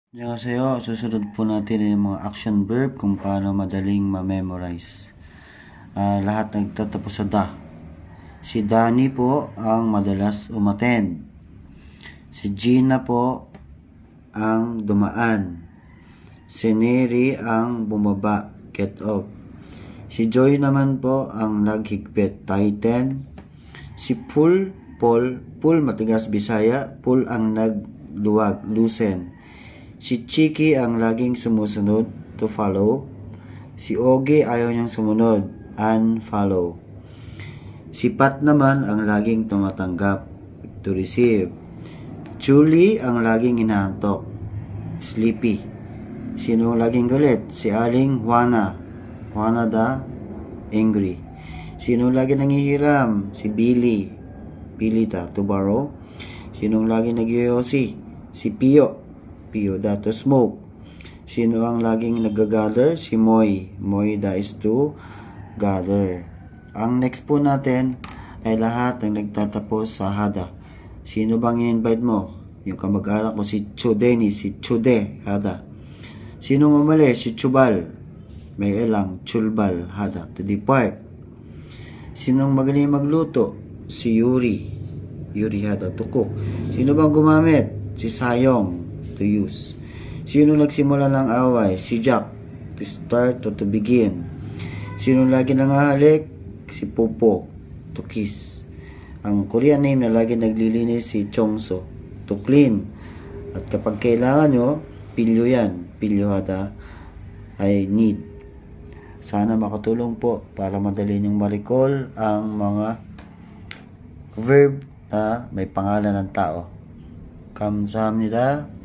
Annyeonghaseyo, susunod po natin yung mga action verb kung paano madaling ma-memorize. Lahat nagtatapos sa da. Si Danny po ang madalas umattend. Si Gina po ang dumaan. Si Neri ang bumaba, get off. Si Joy naman po ang naghigpit, tighten. Si Paul matigas Bisaya, Paul ang nagluwag, loosen. Si Chiki ang laging sumusunod, to follow. Si Ogie ayaw niyang sumunod, unfollow. Si Pat naman ang laging tumatanggap, to receive. Julie ang laging inaantok, sleepy. Sino ang laging galit? Si Aling Juana, Juana da angry. Sino laging nangihiram? Si Billy, to borrow. Sino laging nagyoyosi? Si Pio da to smoke. Sino ang laging nag-gather? Si Moy da is to gather. Ang next po natin ay lahat ng nagtatapos sa hada. Sino bang in-invite mo? Yung kamag-anak mo si Chudeni, si Chude, hada. Sino umali? Si Chubal, may elang, Chulbal, hada, to depart. Sinong magaling magluto? Si Yuri, hada, to cook. Sino bang gumamit? Si Sayong, to use. Sino nagsimula ng away? Si Jack, to start or to begin. Sino lagi nangahalik? Si Popo, to kiss. Ang Korean name na lagi naglilinis si Chongso, to clean. At kapag kailangan nyo, pilyo yan, hada, ay need. Sana makatulong po para madali nyong ma-recall ang mga verb na may pangalan ng tao. Kamsahamnida.